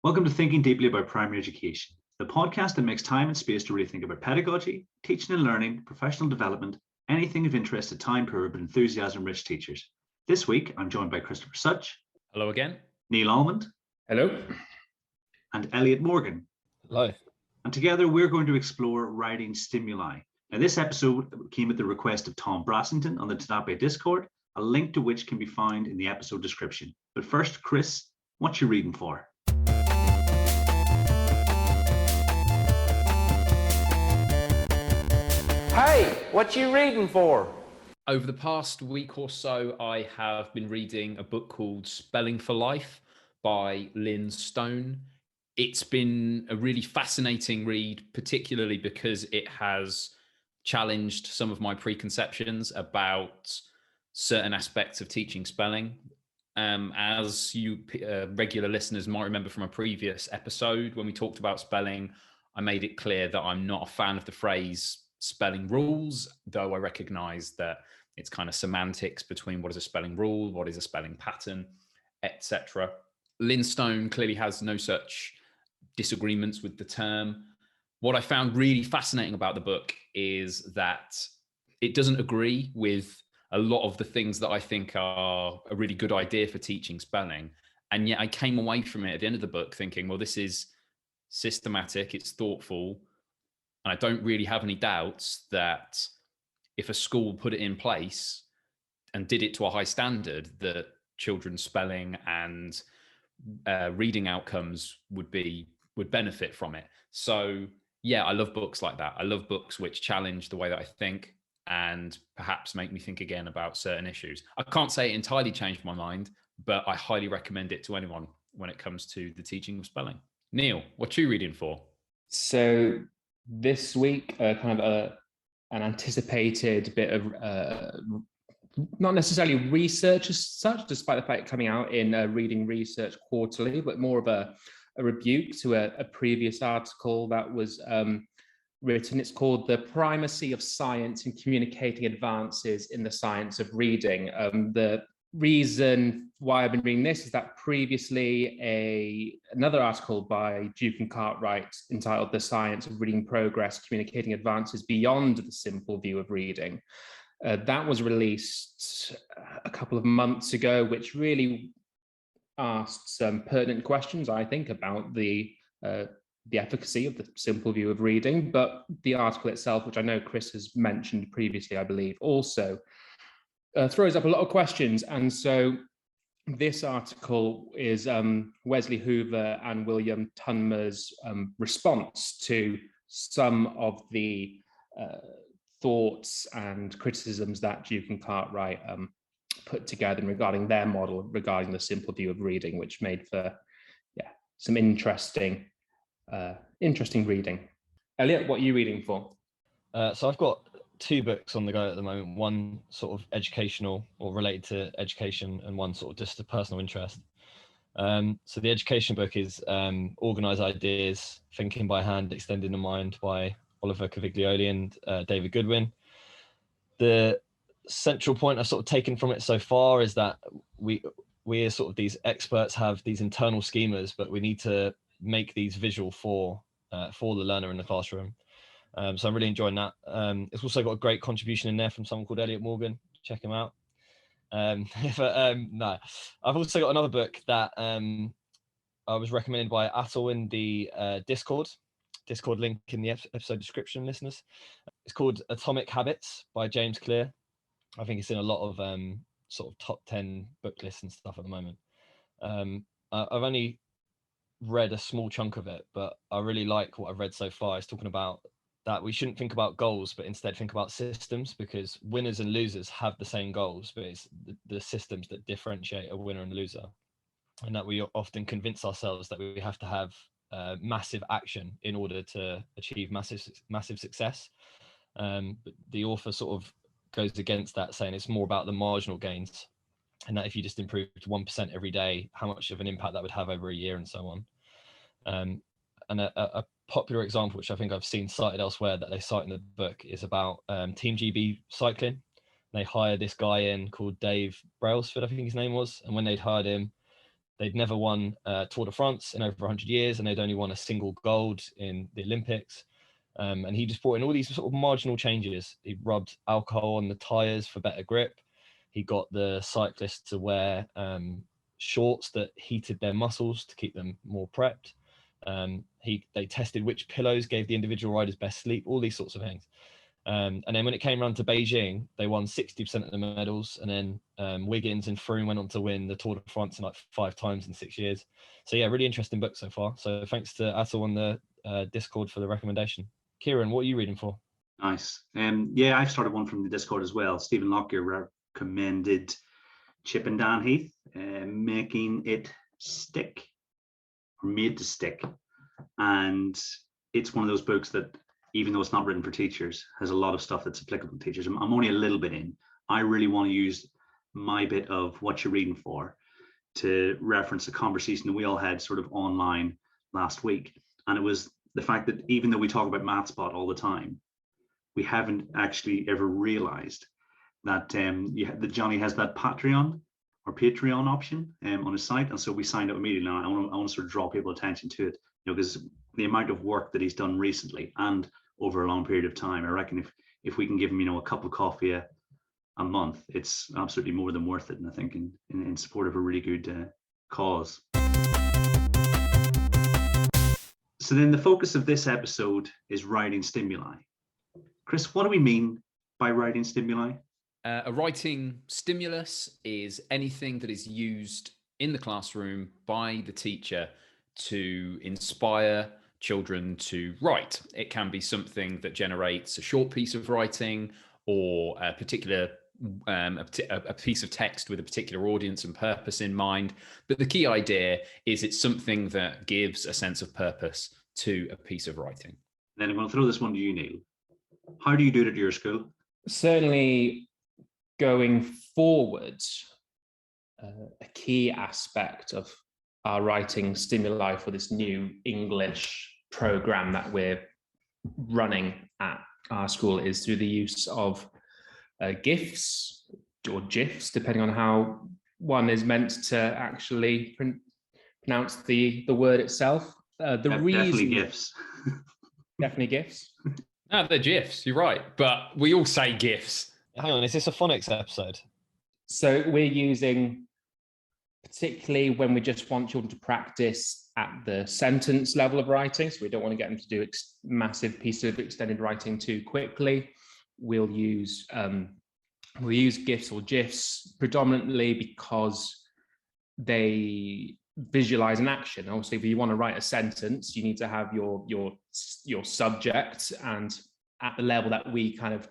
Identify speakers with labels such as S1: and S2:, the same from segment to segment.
S1: Welcome to Thinking Deeply About Primary Education, the podcast that makes time and space to really think about pedagogy, teaching and learning, professional development, anything of interest to time-poor but enthusiasm-rich teachers. This week, I'm joined by Christopher Such.
S2: Hello again.
S1: Neil Almond.
S3: Hello.
S1: And Elliot Morgan.
S4: Hello.
S1: And together, we're going to explore writing stimuli. Now, this episode came at the request of Tom Brassington on the TNAPE Discord, a link to which can be found in the episode description. But first, Chris, what you reading for?
S3: Hey, what you reading for?
S2: Over the past week or so, I have been reading a book called Spelling for Life by Lynn Stone. It's been a really fascinating read, particularly because it has challenged some of my preconceptions about certain aspects of teaching spelling. As you regular listeners might remember from a previous episode, when we talked about spelling, I made it clear that I'm not a fan of the phrase spelling rules, though I recognize that it's kind of semantics between what is a spelling rule, what is a spelling pattern, etc. Lynn Stone clearly has no such disagreements with the term. What I found really fascinating about the book is that it doesn't agree with a lot of the things that I think are a really good idea for teaching spelling. And yet I came away from it at the end of the book thinking, well, this is systematic, it's thoughtful, and I don't really have any doubts that if a school put it in place and did it to a high standard, that children's spelling and reading outcomes would benefit from it. So yeah, I love books like that. I love books which challenge the way that I think and perhaps make me think again about certain issues. I can't say it entirely changed my mind, but I highly recommend it to anyone when it comes to the teaching of spelling. Neil, what are you reading for?
S3: So this week, an anticipated bit of not necessarily research as such, despite the fact coming out in Reading Research Quarterly, but more of a rebuke to a previous article that was written. It's called The Primacy of Science in Communicating Advances in the Science of Reading. The reason why I've been reading this is that previously another article by Duke and Cartwright entitled The Science of Reading Progress, Communicating Advances Beyond the Simple View of Reading. That was released a couple of months ago, which really asked some pertinent questions, I think, about the efficacy of the simple view of reading. But the article itself, which I know Chris has mentioned previously, I believe, also throws up a lot of questions. And so this article is Wesley Hoover and William Tunmer's response to some of the thoughts and criticisms that Duke and Cartwright put together regarding their model regarding the simple view of reading, which made for some interesting reading. Elliot, what are you reading for?
S4: So I've got two books on the go at the moment, one sort of educational or related to education and one sort of just a personal interest. So the education book is Organize Ideas, Thinking by Hand, Extending the Mind by Oliver Caviglioli and David Goodwin. The central point I've sort of taken from it so far is that we as sort of these experts have these internal schemas, but we need to make these visual for the learner in the classroom. So I'm really enjoying that. It's also got a great contribution in there from someone called Elliot Morgan. Check him out. No, I've also got another book that I was recommended by Atul in the Discord link in the episode description, listeners. It's called Atomic Habits by James Clear. I think it's in a lot of sort of top 10 book lists and stuff at the moment. I've only read a small chunk of it, but I really like what I've read so far. It's talking about that we shouldn't think about goals, but instead think about systems, because winners and losers have the same goals, but it's the systems that differentiate a winner and loser. And that we often convince ourselves that we have to have massive action in order to achieve massive success. But the author sort of goes against that, saying it's more about the marginal gains, and that if you just improved 1% every day, how much of an impact that would have over a year and so on. And a popular example, which I think I've seen cited elsewhere that they cite in the book, is about Team GB cycling. They hired this guy in called Dave Brailsford, I think his name was. And when they'd hired him, They'd never won Tour de France in over 100 years, and they'd only won a single gold in the Olympics. And he just brought in all these sort of marginal changes. He rubbed alcohol on the tyres for better grip. He got the cyclists to wear shorts that heated their muscles to keep them more prepped. They tested which pillows gave the individual riders best sleep, all these sorts of things. And then when it came around to Beijing, they won 60% of the medals. And then Wiggins and Froome went on to win the Tour de France in like 5 times in 6 years. So yeah, really interesting book so far. So thanks to Atul on the Discord for the recommendation. Kieran, what are you reading for?
S1: Nice. Yeah, I've started one from the Discord as well. Stephen Lockyer recommended Chip and Dan Heath, Making It Stick, or Made to Stick. And it's one of those books that, even though it's not written for teachers, has a lot of stuff that's applicable to teachers. I'm only a little bit in. I really want to use my bit of what you're reading for to reference a conversation that we all had sort of online last week. And it was the fact that even though we talk about MathSpot all the time, we haven't actually ever realized that that Johnny has that Patreon option on his site. And so we signed up immediately. Now I want to sort of draw people's attention to it, because the amount of work that he's done recently and over a long period of time, I reckon if we can give him, a cup of coffee a month, it's absolutely more than worth it. And I think in support of a really good cause. So then the focus of this episode is writing stimuli. Chris, what do we mean by writing stimuli?
S2: A writing stimulus is anything that is used in the classroom by the teacher to inspire children to write. It can be something that generates a short piece of writing, or a particular a piece of text with a particular audience and purpose in mind. But the key idea is it's something that gives a sense of purpose to a piece of writing.
S1: Then I'm going to throw this one to you, Neil. How do you do it at your school?
S3: Certainly going forward, a key aspect of our writing stimuli for this new English program that we're running at our school is through the use of GIFs or GIFs, depending on how one is meant to actually pronounce the word itself.
S1: Definitely GIFs.
S3: Definitely GIFs.
S2: No, they're GIFs, you're right. But we all say GIFs.
S4: Hang on, is this a phonics episode?
S3: So we're using, particularly when we just want children to practice at the sentence level of writing, so we don't want to get them to do massive pieces of extended writing too quickly. We'll use GIFs or GIFs predominantly because they visualize an action. Obviously, if you want to write a sentence, you need to have your subject, and at the level that we kind of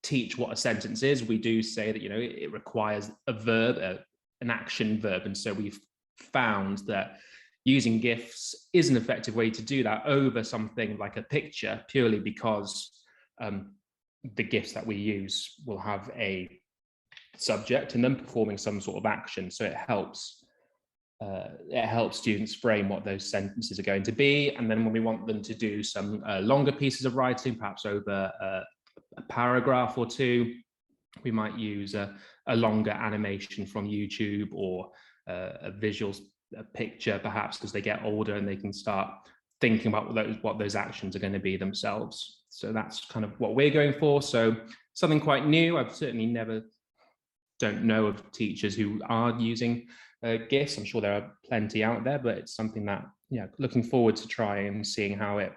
S3: teach what a sentence is, we do say that it requires a verb, an action verb, and so we've found that using GIFs is an effective way to do that over something like a picture, purely because the GIFs that we use will have a subject and then performing some sort of action, so it helps students frame what those sentences are going to be. And then when we want them to do some longer pieces of writing, perhaps over a paragraph or two, we might use a longer animation from YouTube, or a picture perhaps, as they get older and they can start thinking about what those actions are going to be themselves. So that's kind of what we're going for. So something quite new. I've certainly don't know of teachers who are using GIFs. I'm sure there are plenty out there, but it's something that, looking forward to trying and seeing how it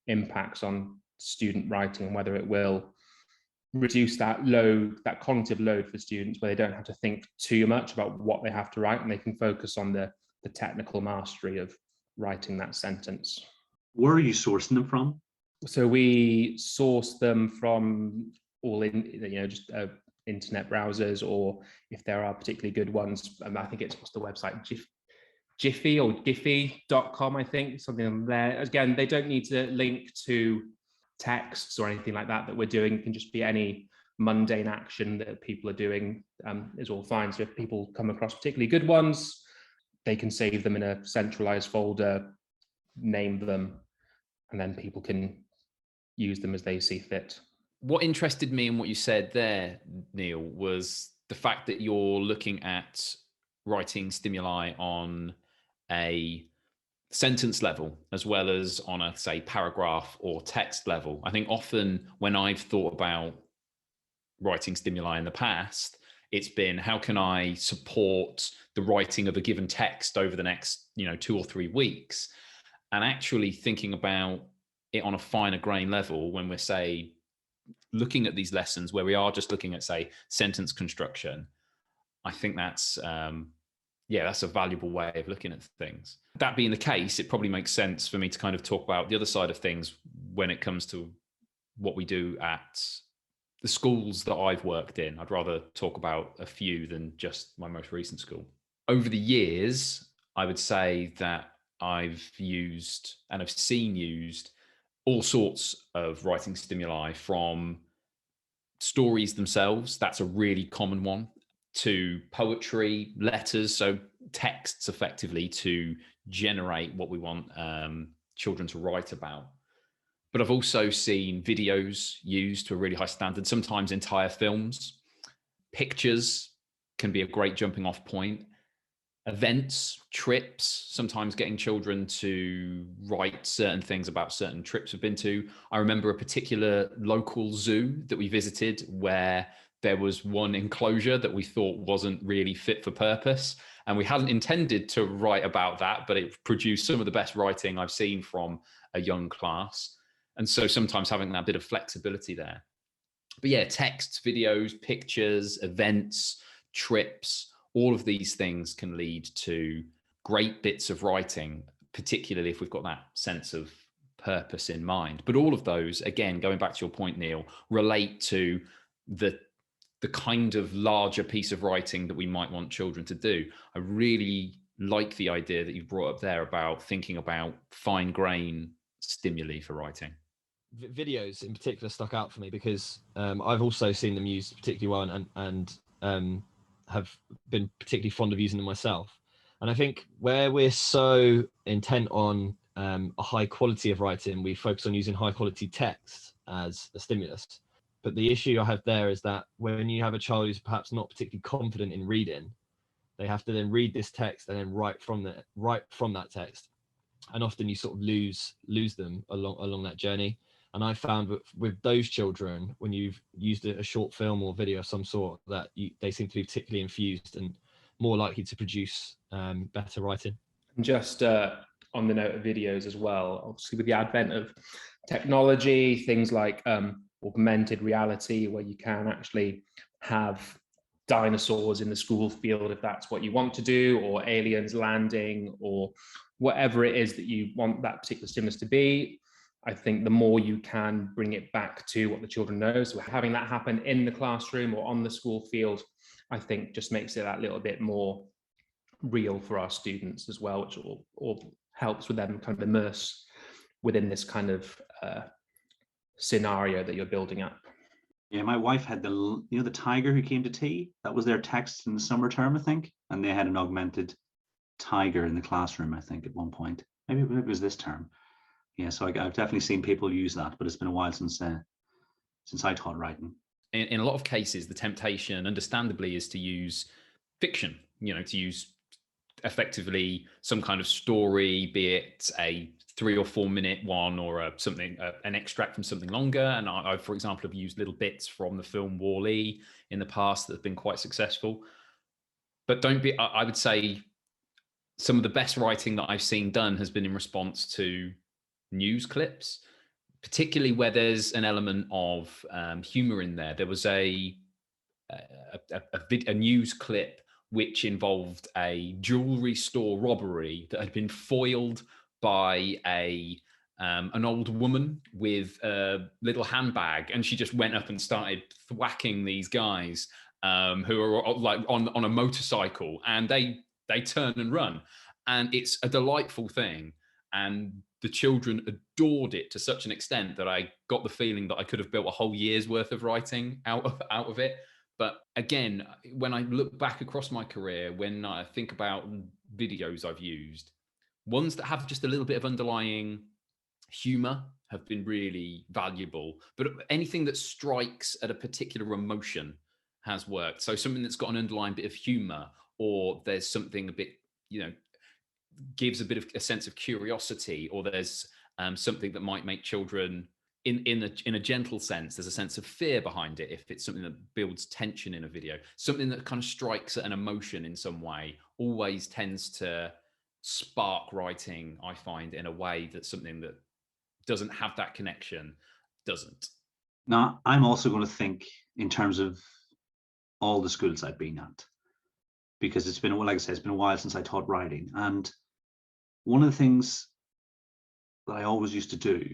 S3: impacts on student writing, and whether it will reduce that cognitive load for students, where they don't have to think too much about what they have to write, and they can focus on the technical mastery of writing that sentence.
S1: Where are you sourcing them from?
S3: So we source them from all just internet browsers, or if there are particularly good ones, I think it's, what's the website, Jiffy or Giphy.com, I think, something there. Again, they don't need to link to texts or anything like that we're doing. It can just be any mundane action that people are doing, is all fine. So if people come across particularly good ones, they can save them in a centralized folder, name them, and then people can use them as they see fit.
S2: What interested me in what you said there, Neil, was the fact that you're looking at writing stimuli on a sentence level as well as on a, say, paragraph or text level. I think often when I've thought about writing stimuli in the past, it's been, how can I support the writing of a given text over the next 2 or 3 weeks, and actually thinking about it on a finer grain level when we're, say, looking at these lessons where we are just looking at, say, sentence construction. I think that's that's a valuable way of looking at things. That being the case, it probably makes sense for me to kind of talk about the other side of things when it comes to what we do at the schools that I've worked in. I'd rather talk about a few than just my most recent school. Over the years, I would say that I've used and I've seen used all sorts of writing stimuli, from stories themselves, that's a really common one, to poetry, letters, so texts effectively to generate what we want children to write about. But I've also seen videos used to a really high standard, sometimes entire films. Pictures can be a great jumping off point. Events, trips, sometimes getting children to write certain things about certain trips we've been to. I remember a particular local zoo that we visited where there was one enclosure that we thought wasn't really fit for purpose. And we hadn't intended to write about that, but it produced some of the best writing I've seen from a young class. And so sometimes having that bit of flexibility there. But yeah, texts, videos, pictures, events, trips, all of these things can lead to great bits of writing, particularly if we've got that sense of purpose in mind. But all of those, again, going back to your point, Neil, relate to the kind of larger piece of writing that we might want children to do. I really like the idea that you brought up there about thinking about fine grain stimuli for writing.
S4: Videos in particular stuck out for me because I've also seen them used particularly well and have been particularly fond of using them myself. And I think where we're so intent on a high quality of writing, we focus on using high quality text as a stimulus. But the issue I have there is that when you have a child who's perhaps not particularly confident in reading, they have to then read this text and then write from that text. And often you sort of lose them along that journey. And I found with those children, when you've used a short film or video of some sort, that they seem to be particularly infused and more likely to produce better writing.
S3: And just on the note of videos as well, obviously with the advent of technology, things like augmented reality, where you can actually have dinosaurs in the school field if that's what you want to do, or aliens landing, or whatever it is that you want that particular stimulus to be. I think the more you can bring it back to what the children know, so having that happen in the classroom or on the school field, I think just makes it that little bit more real for our students as well, which all helps with them kind of immerse within this kind of scenario that you're building up.
S1: Yeah, my wife had the tiger who came to tea. That was their text in the summer term, I think, and they had an augmented tiger in the classroom, I think, at one point. Maybe it was this term. Yeah, so I've definitely seen people use that, but it's been a while since I taught writing.
S2: In a lot of cases, the temptation, understandably, is to use fiction, to use effectively some kind of story, be it a 3 or 4 minute one or an extract from something longer. And I, for example, have used little bits from the film Wall-E in the past that have been quite successful. But I would say some of the best writing that I've seen done has been in response to news clips, particularly where there's an element of humor in there. There was a news clip which involved a jewelry store robbery that had been foiled by an old woman with a little handbag, and she just went up and started thwacking these guys who are like on a motorcycle, and they turn and run, and it's a delightful thing. And the children adored it to such an extent that I got the feeling that I could have built a whole year's worth of writing out of it. But again, when I look back across my career, when I think about videos I've used, ones that have just a little bit of underlying humor have been really valuable. But anything that strikes at a particular emotion has worked. So something that's got an underlying bit of humor, or there's something a bit, gives a bit of a sense of curiosity, or there's something that might make children, in a gentle sense, there's a sense of fear behind it. If it's something that builds tension in a video, something that kind of strikes at an emotion in some way, always tends to spark writing, I find, in a way that something that doesn't have that connection doesn't.
S1: Now, I'm also going to think in terms of all the schools I've been at, because it's been, like I said, it's been a while since I taught writing. And one of the things that I always used to do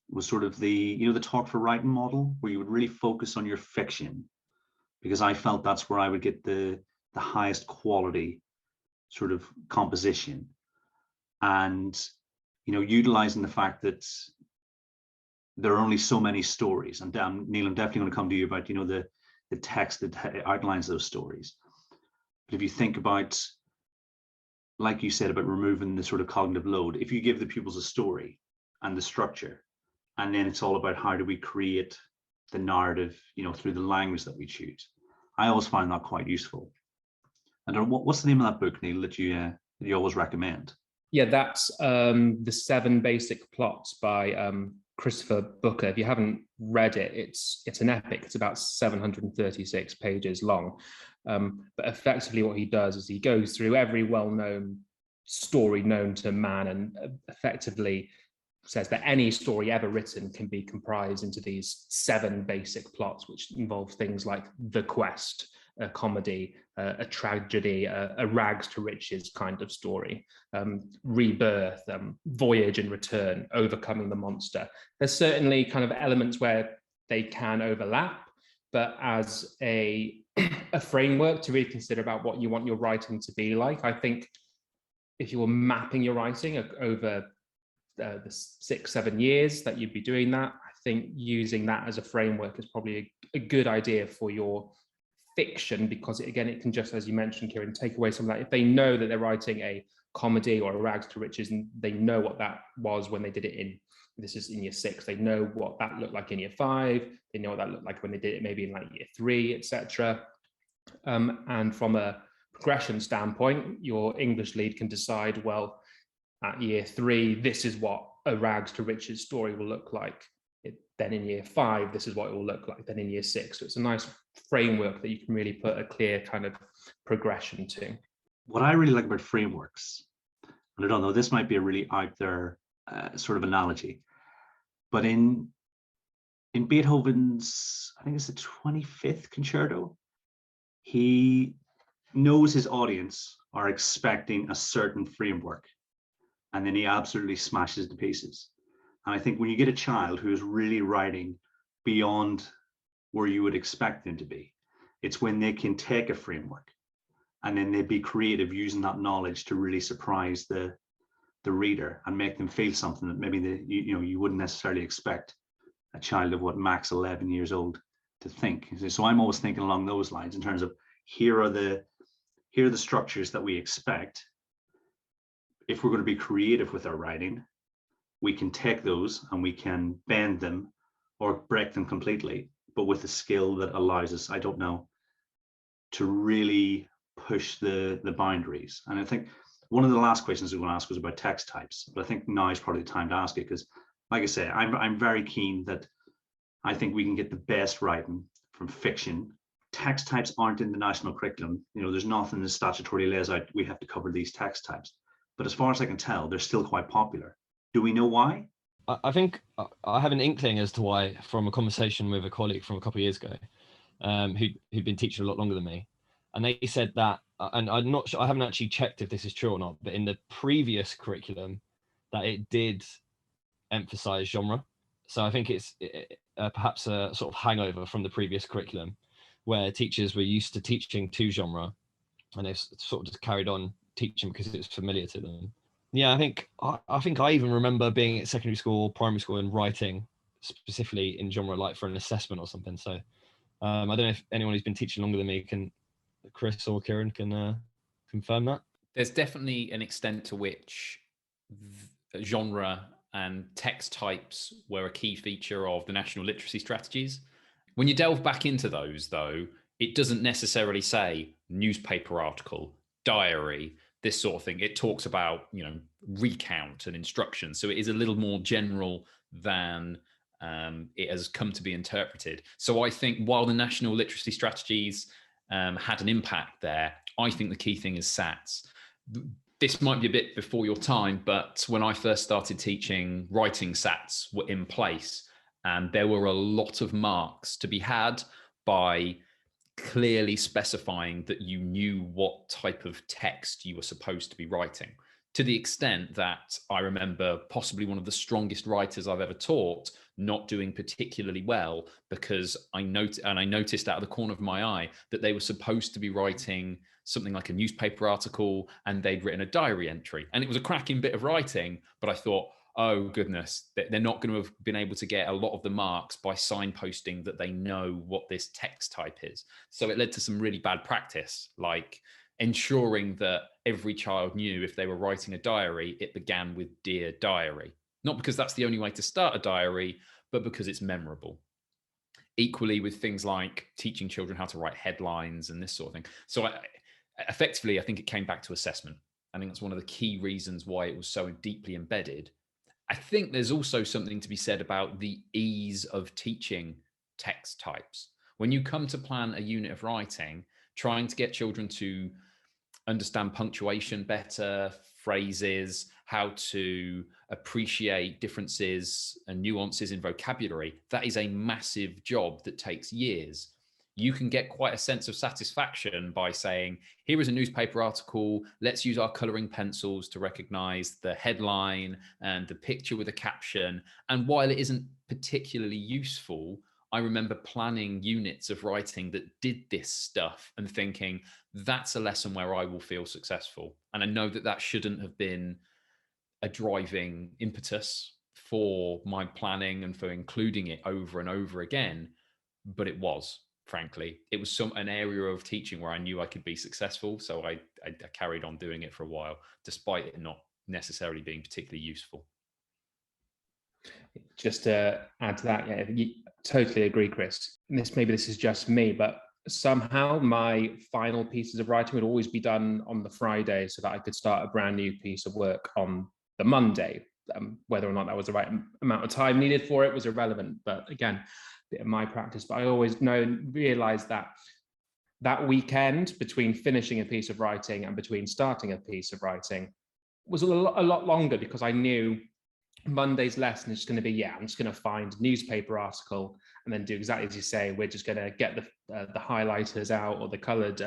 S1: was sort of the talk for writing model, where you would really focus on your fiction, because I felt that's where I would get the highest quality sort of composition. And, utilizing the fact that there are only so many stories. And Neil, I'm definitely going to come to you about, the text that outlines those stories. But if you think about, like you said, about removing the sort of cognitive load, if you give the pupils a story and the structure, and then it's all about how do we create the narrative, through the language that we choose. I always find that quite useful. And what's the name of that book, Neil, that you always recommend?
S3: Yeah, that's The 7 Basic Plots by Christopher Booker. If you haven't read it, it's an epic. It's about 736 pages long. But effectively what he does is he goes through every well-known story known to man and effectively says that any story ever written can be comprised into these 7 basic plots, which involve things like the quest, a comedy, a tragedy, a rags to riches kind of story, rebirth, voyage and return, overcoming the monster. There's certainly kind of elements where they can overlap, but as a framework to really consider about what you want your writing to be like, I think if you were mapping your writing over the 6-7 years that you'd be doing that, I think using that as a framework is probably a good idea for your fiction, because it can just, as you mentioned, Kieran, take away some of that. If they know that they're writing a comedy or a rags to riches, and they know what that was when they did it this is in year 6, they know what that looked like in year 5, they know what that looked like when they did it maybe in like year 3, etc. And from a progression standpoint, your English lead can decide, well, at year 3, this is what a rags to riches story will look like. Then in year 5, this is what it will look like. Then in year 6. So it's a nice framework that you can really put a clear kind of progression to.
S1: What I really like about frameworks, and I don't know, this might be a really out there sort of analogy, but in Beethoven's, I think it's the 25th concerto, he knows his audience are expecting a certain framework, and then he absolutely smashes to pieces. And I think when you get a child who is really writing beyond where you would expect them to be, it's when they can take a framework and then they be creative using that knowledge to really surprise the reader and make them feel something that maybe you wouldn't necessarily expect a child of max 11 years old to think. So I'm always thinking along those lines in terms of here are the structures that we expect. If we're going to be creative with our writing, we can take those and we can bend them or break them completely, but with a skill that allows us, I don't know, to really push the boundaries. And I think one of the last questions I'm going to ask was about text types, but I think now is probably the time to ask it, because like I say, I'm very keen that I think we can get the best writing from fiction. Text types aren't in the national curriculum. There's nothing that statutorily lays out we have to cover these text types. But as far as I can tell, they're still quite popular. Do we know why?
S4: I think I have an inkling as to why, from a conversation with a colleague from a couple of years ago, who'd been teaching a lot longer than me. And they said that, and I'm not sure, I haven't actually checked if this is true or not, but in the previous curriculum, that it did emphasize genre. So I think it's perhaps a sort of hangover from the previous curriculum, where teachers were used to teaching to genre, and they've sort of just carried on teaching because it's familiar to them. Yeah, I think I even remember being at secondary school, primary school, and writing specifically in genre, like for an assessment or something. So I don't know if anyone who's been teaching longer than me Chris or Kieran can confirm that.
S2: There's definitely an extent to which genre and text types were a key feature of the national literacy strategies. When you delve back into those, though, it doesn't necessarily say newspaper article, diary, this sort of thing. It talks about, recount and instructions. So it is a little more general than it has come to be interpreted. So I think while the national literacy strategies had an impact there, I think the key thing is SATs. This might be a bit before your time, but when I first started teaching, writing SATs were in place, and there were a lot of marks to be had by clearly specifying that you knew what type of text you were supposed to be writing, to the extent that I remember possibly one of the strongest writers I've ever taught not doing particularly well because I noticed out of the corner of my eye that they were supposed to be writing something like a newspaper article and they'd written a diary entry. And it was a cracking bit of writing, but I thought, oh goodness, they're not going to have been able to get a lot of the marks by signposting that they know what this text type is. So it led to some really bad practice, like ensuring that every child knew if they were writing a diary, it began with Dear Diary. Not because that's the only way to start a diary, but because it's memorable. Equally with things like teaching children how to write headlines and this sort of thing. So effectively, I think it came back to assessment. I think that's one of the key reasons why it was so deeply embedded. I think there's also something to be said about the ease of teaching text types. When you come to plan a unit of writing, trying to get children to understand punctuation better, phrases, how to appreciate differences and nuances in vocabulary, that is a massive job that takes years. You can get quite a sense of satisfaction by saying, here is a newspaper article, let's use our coloring pencils to recognize the headline and the picture with a caption. And while it isn't particularly useful, I remember planning units of writing that did this stuff and thinking, that's a lesson where I will feel successful. And I know that that shouldn't have been a driving impetus for my planning and for including it over and over again, but it was. Frankly, it was an area of teaching where I knew I could be successful. So I carried on doing it for a while, despite it not necessarily being particularly useful.
S3: Just to add to that, yeah, you totally agree, Chris. Maybe this is just me, but somehow my final pieces of writing would always be done on the Friday so that I could start a brand new piece of work on the Monday. Whether or not that was the right amount of time needed for it was irrelevant. But again, bit of my practice, but I always realized that that weekend between finishing a piece of writing and between starting a piece of writing was a lot longer, because I knew Monday's lesson is going to be, I'm just going to find a newspaper article and then do exactly as you say. We're just going to get the highlighters out or the colored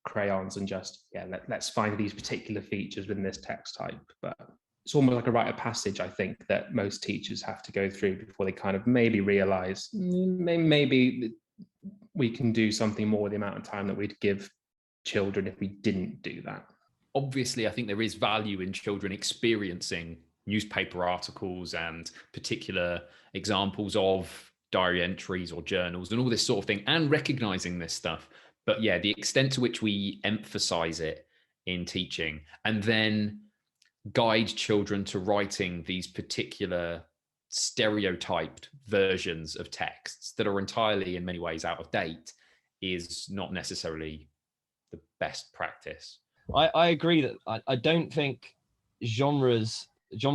S3: crayons and just, let's find these particular features within this text type. But it's almost like a rite of passage, I think, that most teachers have to go through before they kind of maybe realize maybe we can do something more with the amount of time that we'd give children if we didn't do that.
S2: Obviously, I think there is value in children experiencing newspaper articles and particular examples of diary entries or journals and all this sort of thing, and recognizing this stuff. But yeah, the extent to which we emphasize it in teaching and then guide children to writing these particular stereotyped versions of texts that are entirely, in many ways, out of date is not necessarily the best practice.
S4: I agree that I don't think genre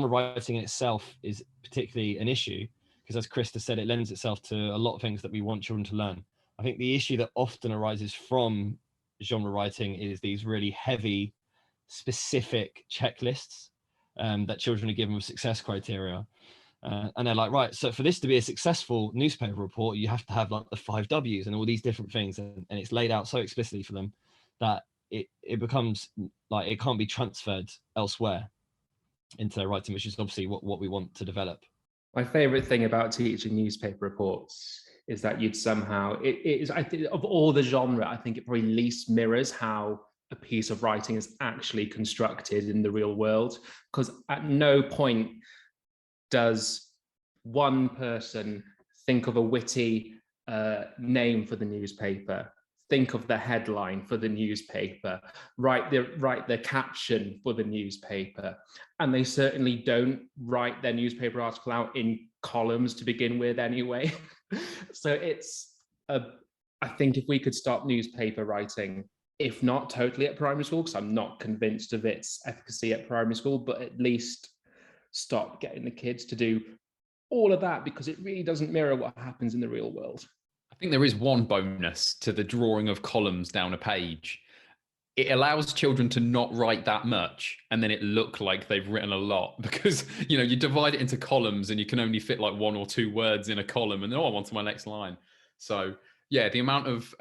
S4: writing in itself is particularly an issue, because as Krista said, it lends itself to a lot of things that we want children to learn. I think the issue that often arises from genre writing is these really heavy, specific checklists that children are given with success criteria. And they're like, right, so for this to be a successful newspaper report, you have to have like the 5 W's and all these different things. And it's laid out so explicitly for them that it becomes like it can't be transferred elsewhere into their writing, which is obviously what we want to develop.
S3: My favorite thing about teaching newspaper reports is that you'd somehow, it is, I think, of all the genre, I think it probably least mirrors how a piece of writing is actually constructed in the real world, because at no point does one person think of a witty name for the newspaper, think of the headline for the newspaper, write the caption for the newspaper, and they certainly don't write their newspaper article out in columns to begin with anyway. So I think if we could stop newspaper writing if not totally at primary school, because I'm not convinced of its efficacy at primary school, but at least stop getting the kids to do all of that, because it really doesn't mirror what happens in the real world.
S2: I think there is one bonus to the drawing of columns down a page. It allows children to not write that much and then it look like they've written a lot, because you divide it into columns and you can only fit like 1 or 2 words in a column, and then I'm on to my next line. So yeah, the amount of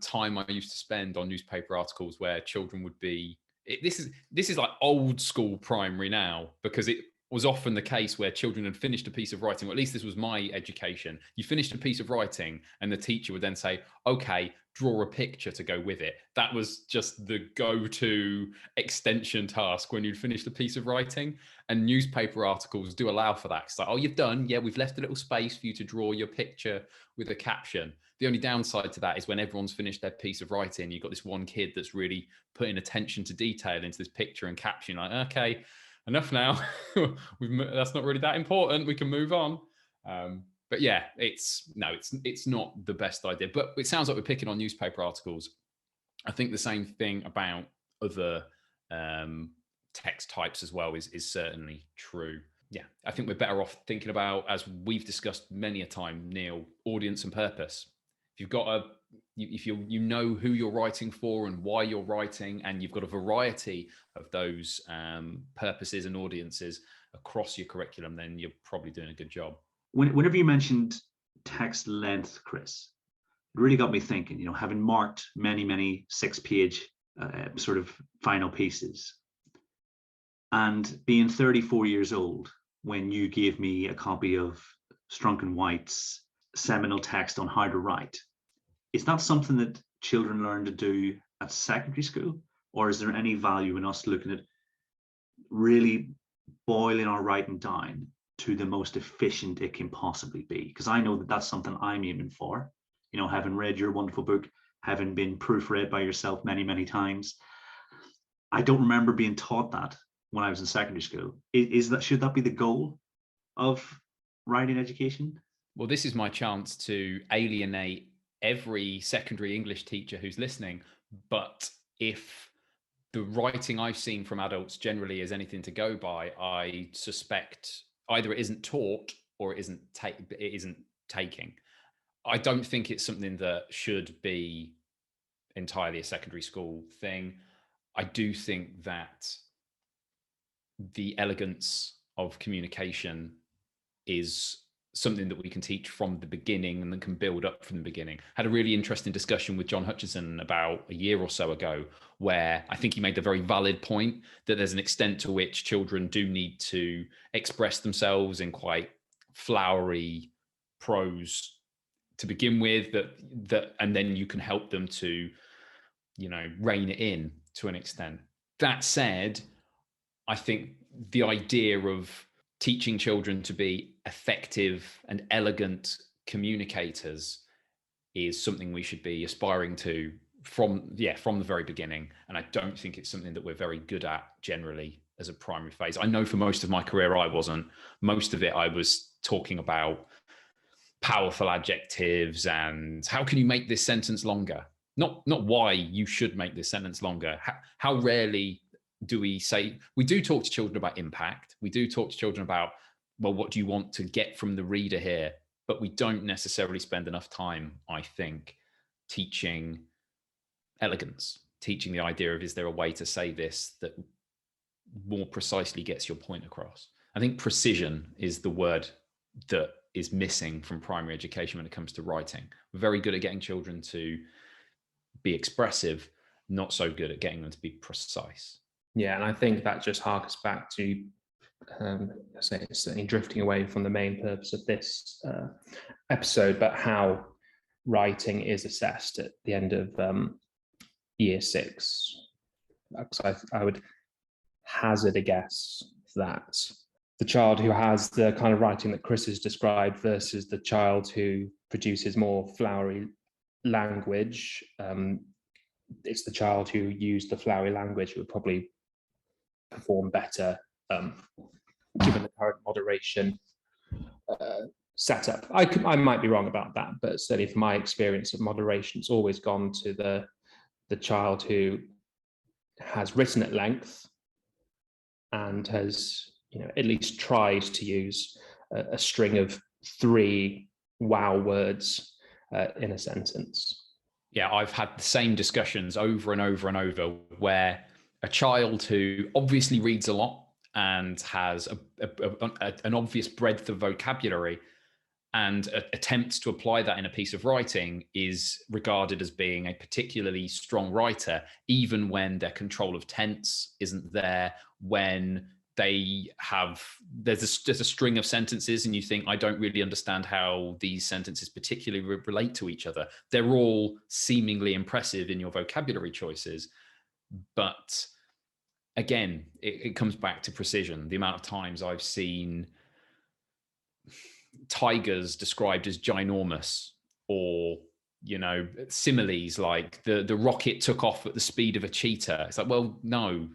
S2: time I used to spend on newspaper articles where children would be, this is like old school primary now, because it was often the case where children had finished a piece of writing, or at least this was my education. You finished a piece of writing and the teacher would then say, okay, draw a picture to go with it. That was just the go-to extension task when you'd finished a piece of writing. And newspaper articles do allow for that. It's like, oh, you've done, yeah, we've left a little space for you to draw your picture with a caption. The only downside to that is when everyone's finished their piece of writing, you've got this one kid that's really putting attention to detail into this picture and caption, like, okay, enough now. That's not really that important. We can move on. But yeah, it's not the best idea. But it sounds like we're picking on newspaper articles. I think the same thing about other text types as well is certainly true. Yeah, I think we're better off thinking about, as we've discussed many a time, Neil, audience and purpose. If you've got if you know who you're writing for and why you're writing, and you've got a variety of those purposes and audiences across your curriculum, then you're probably doing a good job.
S1: Whenever you mentioned text length, Chris, it really got me thinking, having marked many 6-page sort of final pieces, and being 34 years old when you gave me a copy of Strunk and White's seminal text on how to write. Is that something that children learn to do at secondary school? Or is there any value in us looking at really boiling our writing down to the most efficient it can possibly be? Because I know that that's something I'm aiming for. Having read your wonderful book, having been proofread by yourself many times, I don't remember being taught that when I was in secondary school. Should that be the goal of writing education?
S2: Well, this is my chance to alienate every secondary English teacher who's listening. But if the writing I've seen from adults generally is anything to go by, I suspect either it isn't taught or it isn't taking. I don't think it's something that should be entirely a secondary school thing. I do think that the elegance of communication is something that we can teach from the beginning and then can build up from the beginning. Had a really interesting discussion with John Hutchison about a year or so ago, where I think he made the very valid point that there's an extent to which children do need to express themselves in quite flowery prose to begin with, that and then you can help them to, rein it in to an extent. That said, I think the idea of teaching children to be effective and elegant communicators is something we should be aspiring to from the very beginning. And I don't think it's something that we're very good at generally as a primary phase. I know for most of my career, I wasn't. Most of it, I was talking about powerful adjectives and how can you make this sentence longer? Not why you should make this sentence longer. How rarely do we say, we do talk to children about impact. We do talk to children about, well, what do you want to get from the reader here? But we don't necessarily spend enough time, I think, teaching elegance, teaching the idea of, is there a way to say this that more precisely gets your point across? I think precision is the word that is missing from primary education when it comes to writing. We're very good at getting children to be expressive, not so good at getting them to be precise.
S3: Yeah, and I think that just harkens back to, certainly drifting away from the main purpose of this episode, but how writing is assessed at the end of year 6. Because I would hazard a guess that the child who has the kind of writing that Chris has described versus the child who produces more flowery language, it's the child who used the flowery language who would probably perform better given the current moderation setup. I might be wrong about that, but certainly from my experience of moderation, it's always gone to the the child who has written at length and has, at least tried to use a string of 3 wow words in a sentence.
S2: Yeah, I've had the same discussions over and over and over, where a child who obviously reads a lot and has an obvious breadth of vocabulary and attempts to apply that in a piece of writing is regarded as being a particularly strong writer, even when their control of tense isn't there, when there's a string of sentences and you think, I don't really understand how these sentences particularly relate to each other. They're all seemingly impressive in your vocabulary choices, but again, it comes back to precision. The amount of times I've seen tigers described as ginormous, or similes like the rocket took off at the speed of a cheetah. It's like, well, no,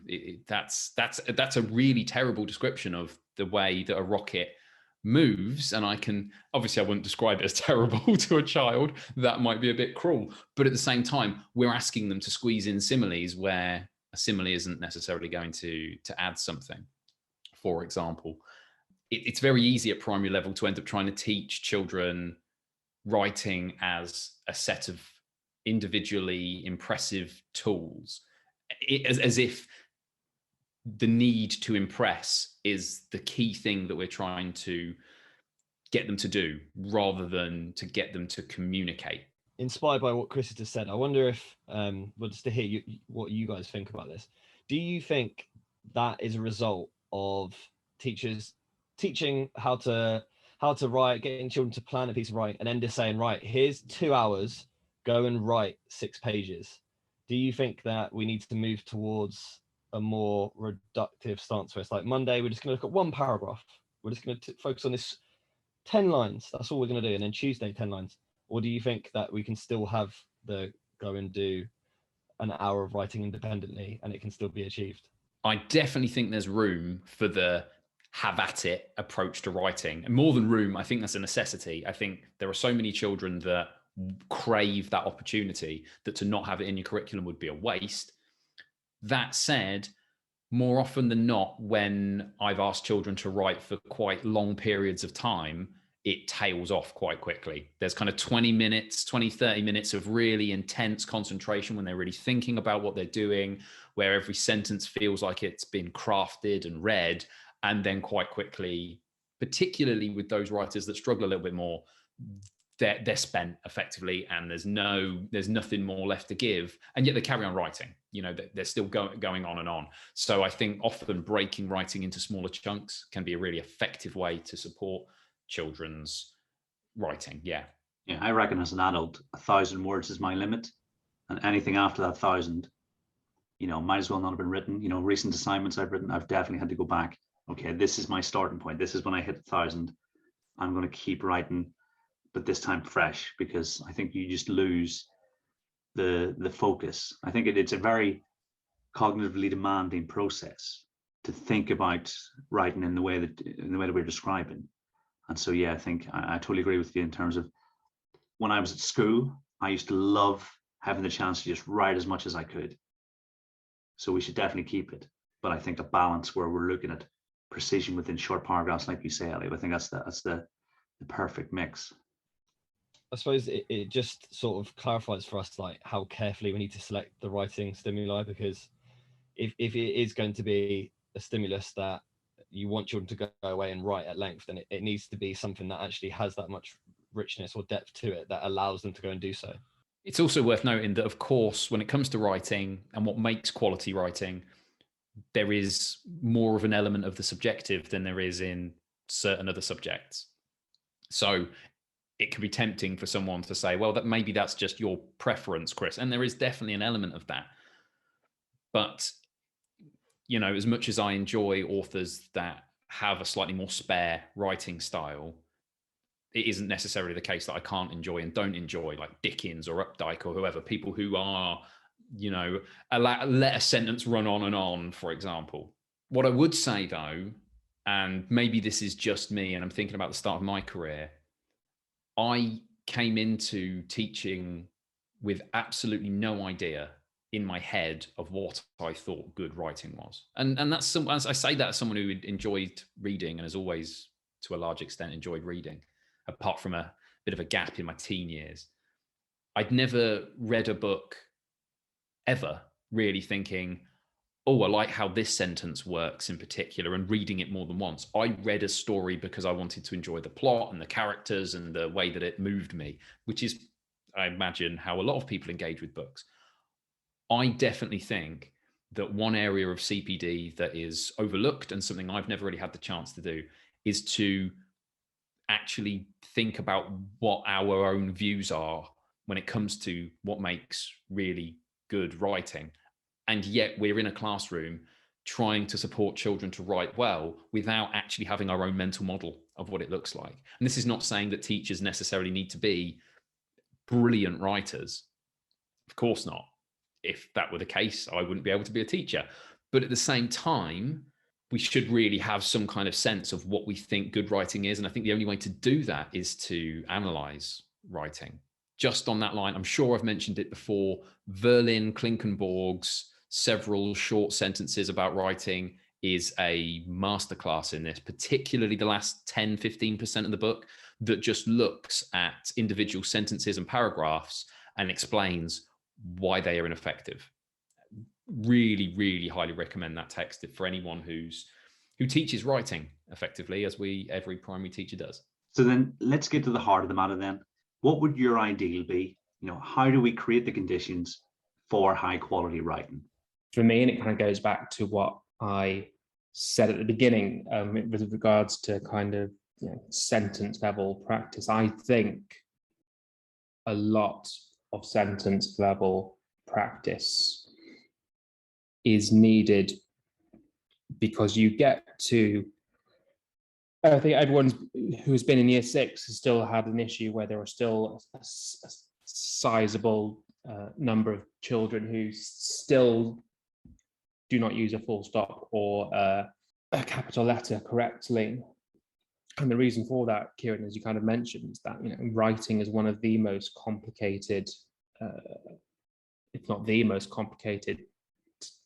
S2: that's a really terrible description of the way that a rocket moves. And I wouldn't describe it as terrible to a child. That might be a bit cruel, but at the same time, we're asking them to squeeze in similes where a simile isn't necessarily going to add something. For example, it's very easy at primary level to end up trying to teach children writing as a set of individually impressive tools, as if the need to impress is the key thing that we're trying to get them to do, rather than to get them to communicate.
S4: Inspired by what Chris has just said, I wonder if, just to hear what you guys think about this. Do you think that is a result of teachers teaching how to write, getting children to plan a piece of writing, and then just saying, right, here's 2 hours, go and write 6 pages? Do you think that we need to move towards a more reductive stance where it's like, Monday, we're just going to look at 1 paragraph. We're just going to focus on this 10 lines. That's all we're going to do. And then Tuesday, 10 lines. Or do you think that we can still have the go and do an hour of writing independently and it can still be achieved?
S2: I definitely think there's room for the have at it approach to writing. And more than room, I think that's a necessity. I think there are so many children that crave that opportunity that to not have it in your curriculum would be a waste. That said, more often than not, when I've asked children to write for quite long periods of time, it tails off quite quickly. There's kind of 30 minutes of really intense concentration when they're really thinking about what they're doing, where every sentence feels like it's been crafted and read. And then quite quickly, particularly with those writers that struggle a little bit more, they're spent effectively, and there's nothing more left to give, and yet they carry on writing. They're still going on and on. So I think often breaking writing into smaller chunks can be a really effective way to support children's writing. Yeah,
S1: I reckon as an adult, 1,000 words is my limit, and anything after that 1,000, might as well not have been written. Recent assignments I've written, I've definitely had to go back. Okay, this is my starting point. This is when I hit 1,000. I'm going to keep writing, but this time fresh, because I think you just lose the focus. I think it's a very cognitively demanding process to think about writing in the way that we're describing. And so, I think I totally agree with you in terms of when I was at school, I used to love having the chance to just write as much as I could. So we should definitely keep it. But I think a balance where we're looking at precision within short paragraphs, like you say, Elliot, I think that's the perfect mix.
S4: I suppose it just sort of clarifies for us like how carefully we need to select the writing stimuli, because if it is going to be a stimulus that you want children to go away and write at length, then it needs to be something that actually has that much richness or depth to it that allows them to go and do so.
S2: It's also worth noting that, of course, when it comes to writing and what makes quality writing, there is more of an element of the subjective than there is in certain other subjects. So it can be tempting for someone to say, well, maybe that's just your preference, Chris. And there is definitely an element of that. But, as much as I enjoy authors that have a slightly more spare writing style, it isn't necessarily the case that I can't enjoy and don't enjoy, like Dickens or Updike or whoever, people who are, let a sentence run on and on, for example. What I would say though, and maybe this is just me and I'm thinking about the start of my career, I came into teaching with absolutely no idea in my head of what I thought good writing was. And that's as I say that as someone who enjoyed reading and has always, to a large extent, enjoyed reading, apart from a bit of a gap in my teen years. I'd never read a book ever really thinking, oh, I like how this sentence works in particular, and reading it more than once. I read a story because I wanted to enjoy the plot and the characters and the way that it moved me, which is, I imagine, how a lot of people engage with books. I definitely think that one area of CPD that is overlooked, and something I've never really had the chance to do, is to actually think about what our own views are when it comes to what makes really good writing. And yet we're in a classroom trying to support children to write well without actually having our own mental model of what it looks like. And this is not saying that teachers necessarily need to be brilliant writers. Of course not. If that were the case, I wouldn't be able to be a teacher. But at the same time, we should really have some kind of sense of what we think good writing is. And I think the only way to do that is to analyze writing. Just on that line, I'm sure I've mentioned it before, Verlin Klinkenborg's several short sentences about writing is a masterclass in this, particularly the last 10, 15% of the book that just looks at individual sentences and paragraphs and explains why they are ineffective. Really, really highly recommend that text for anyone who teaches writing effectively, as every primary teacher does.
S1: So then let's get to the heart of the matter then. What would your ideal be? How do we create the conditions for high quality writing?
S3: For me, and it kind of goes back to what I said at the beginning with regards to kind of sentence level practice, I think a lot of sentence level practice is needed because you get to, I think everyone who's been in year 6 has still had an issue where there are still a sizable number of children who still do not use a full stop or a capital letter correctly. And the reason for that, Kieran, as you kind of mentioned, is that writing is one of the most complicated, if not the most complicated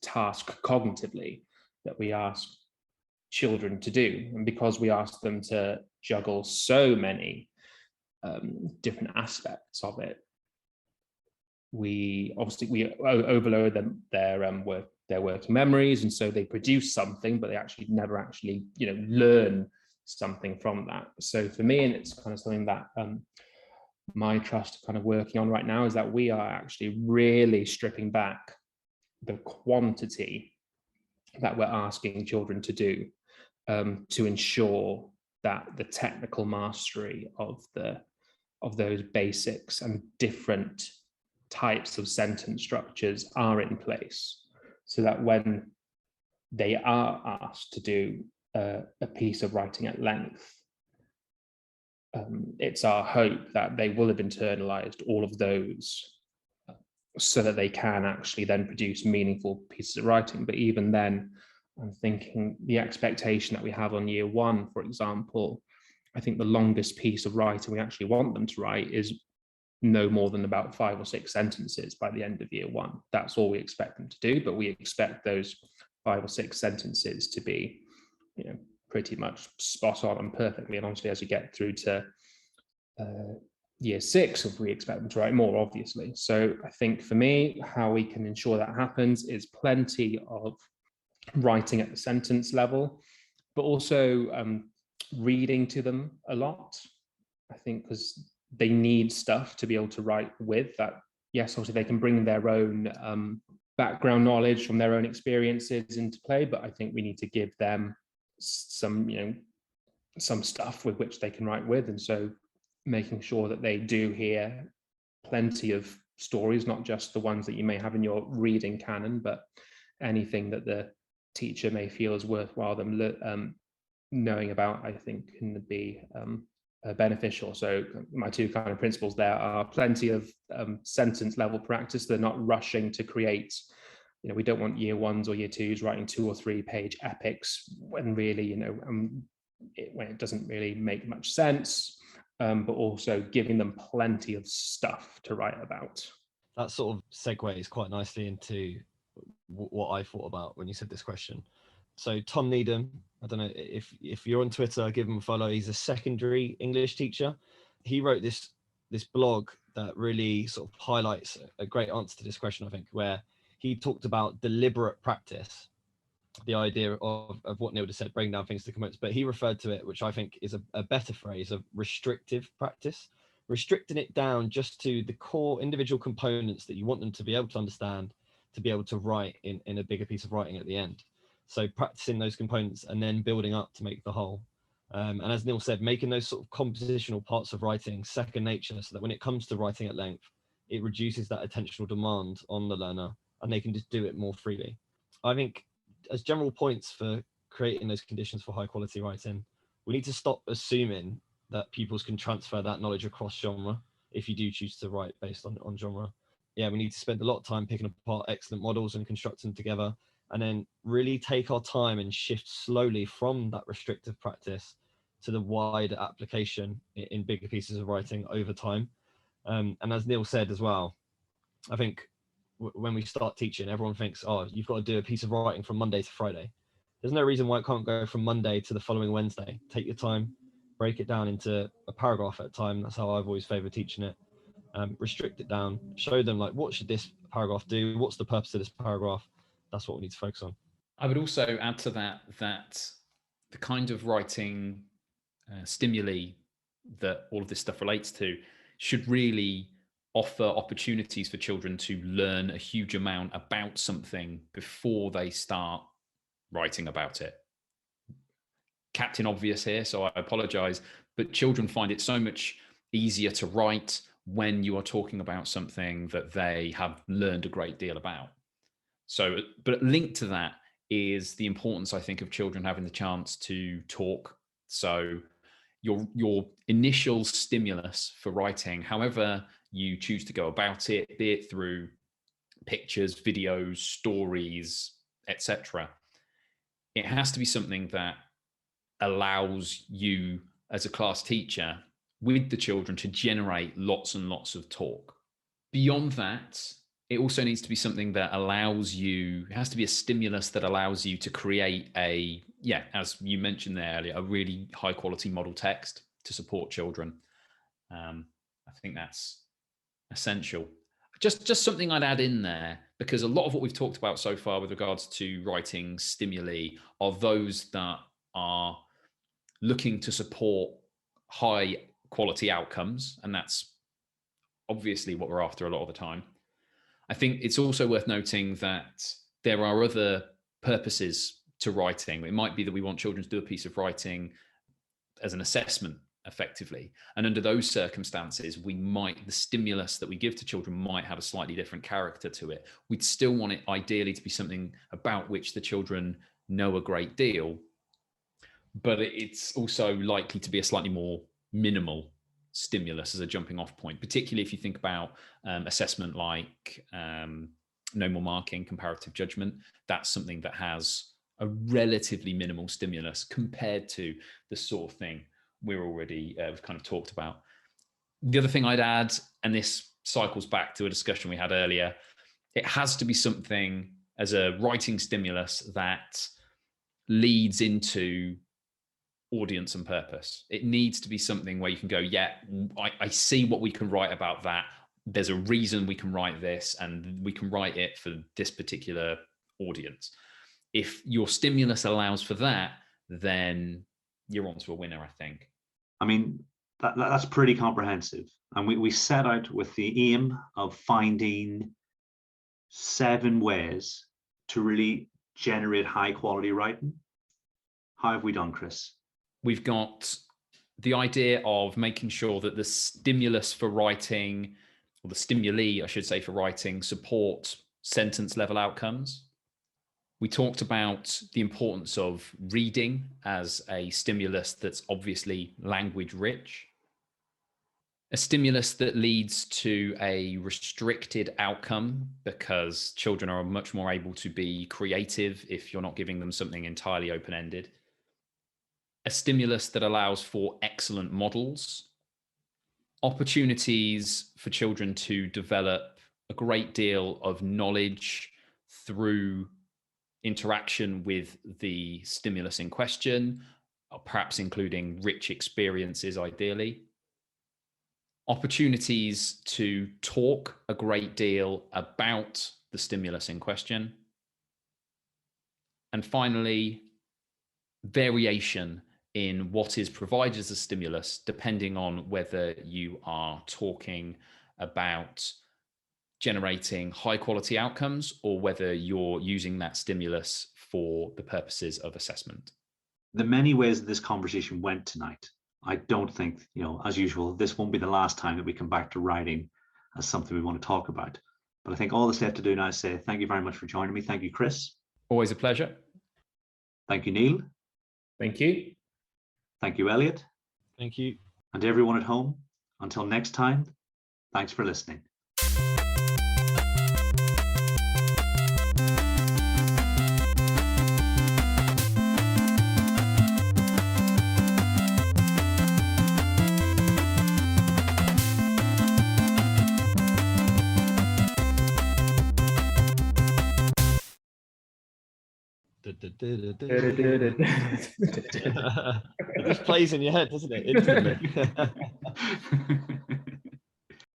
S3: task cognitively that we ask children to do. And because we ask them to juggle so many different aspects of it, we overload them their working memories, and so they produce something, but they actually never actually learn something from that. So for me, and it's kind of something that my trust kind of working on right now, is that we are actually really stripping back the quantity that we're asking children to do to ensure that the technical mastery of those basics and different types of sentence structures are in place, so that when they are asked to do a piece of writing at length, it's our hope that they will have internalized all of those so that they can actually then produce meaningful pieces of writing. But even then, I'm thinking the expectation that we have on year 1, for example, I think the longest piece of writing we actually want them to write is no more than about 5 or 6 sentences by the end of year 1. That's all we expect them to do, but we expect those 5 or 6 sentences to be pretty much spot on and perfectly. And obviously, as you get through to year 6, we expect them to write more, obviously. So I think for me, how we can ensure that happens is plenty of writing at the sentence level, but also reading to them a lot. I think because they need stuff to be able to write with that. Yes, obviously they can bring their own background knowledge from their own experiences into play, but I think we need to give them some stuff with which they can write with. And so making sure that they do hear plenty of stories, not just the ones that you may have in your reading canon, but anything that the teacher may feel is worthwhile them knowing about, I think can be beneficial. So my 2 kind of principles there are plenty of sentence level practice. They're not rushing to create, we don't want year 1s or year 2s writing 2 or 3 page epics when really, when it doesn't really make much sense, but also giving them plenty of stuff to write about.
S4: that sort of segues quite nicely into what I thought about when you said this question. So Tom Needham, I don't know if you're on Twitter, give him a follow. He's a secondary English teacher. He wrote this blog that really sort of highlights a great answer to this question, I think, where he talked about deliberate practice, the idea of what Neil just said, breaking down things to components, but he referred to it, which I think is a better phrase, of restrictive practice, restricting it down just to the core individual components that you want them to be able to understand, to be able to write in a bigger piece of writing at the end. So practicing those components and then building up to make the whole. And as Neil said, making those sort of compositional parts of writing second nature, so that when it comes to writing at length, it reduces that attentional demand on the learner and they can just do it more freely. I think as general points for creating those conditions for high quality writing, we need to stop assuming that pupils can transfer that knowledge across genre if you do choose to write based on genre. Yeah, we need to spend a lot of time picking apart excellent models and constructing them together, and then really take our time and shift slowly from that restrictive practice to the wider application in bigger pieces of writing over time. And as Neil said as well, I think when we start teaching, everyone thinks, oh, you've got to do a piece of writing from Monday to Friday. There's no reason why it can't go from Monday to the following Wednesday. Take your time, break it down into a paragraph at a time. That's how I've always favored teaching it. Restrict it down, show them like, what should this paragraph do? What's the purpose of this paragraph? That's what we need to focus on.
S2: I would also add to that the kind of writing stimuli that all of this stuff relates to should really offer opportunities for children to learn a huge amount about something before they start writing about it. Captain Obvious here, so I apologize, but children find it so much easier to write when you are talking about something that they have learned a great deal about. So, but linked to that is the importance, I think, of children having the chance to talk. So your initial stimulus for writing, however you choose to go about it, be it through pictures, videos, stories, etc., it has to be something that allows you as a class teacher with the children to generate lots and lots of talk. Beyond that, it also needs to be something that allows you, it has to be a stimulus that allows you to create as you mentioned there earlier, a really high quality model text to support children. I think that's essential. Just something I'd add in there, because a lot of what we've talked about so far with regards to writing stimuli are those that are looking to support high quality outcomes, and that's obviously what we're after a lot of the time. I think it's also worth noting that there are other purposes to writing. It might be that we want children to do a piece of writing as an assessment effectively, and under those circumstances the stimulus that we give to children might have a slightly different character to it. We'd still want it ideally to be something about which the children know a great deal, but it's also likely to be a slightly more minimal stimulus as a jumping off point, particularly if you think about assessment like no more marking, comparative judgment. That's something that has a relatively minimal stimulus compared to the sort of thing we're already kind of talked about. The other thing I'd add, and this cycles back to a discussion we had earlier, it has to be something as a writing stimulus that leads into audience and purpose. It needs to be something where you can go, yeah, I see what we can write about that. There's a reason we can write this, and we can write it for this particular audience. If your stimulus allows for that, then you're on to a winner, I think.
S1: I mean, that's pretty comprehensive. And we set out with the aim of finding 7 ways to really generate high quality writing. How have we done, Chris?
S2: We've got the idea of making sure that the stimulus for writing, or the stimuli, I should say, for writing, support sentence level outcomes. We talked about the importance of reading as a stimulus that's obviously language rich. A stimulus that leads to a restricted outcome, because children are much more able to be creative if you're not giving them something entirely open-ended. A stimulus that allows for excellent models. Opportunities for children to develop a great deal of knowledge through interaction with the stimulus in question, perhaps including rich experiences ideally. Opportunities to talk a great deal about the stimulus in question. And finally, variation in what is provided as a stimulus, depending on whether you are talking about generating high quality outcomes or whether you're using that stimulus for the purposes of assessment.
S1: The many ways that this conversation went tonight, I don't think, as usual, this won't be the last time that we come back to writing as something we want to talk about. But I think all that's left to do now is say thank you very much for joining me. Thank you, Chris.
S2: Always a pleasure.
S1: Thank you, Neil.
S3: Thank you.
S1: Thank you, Elliot.
S4: Thank you.
S1: And everyone at home, until next time, thanks for listening.
S4: It just plays in your head, doesn't it? Instantly.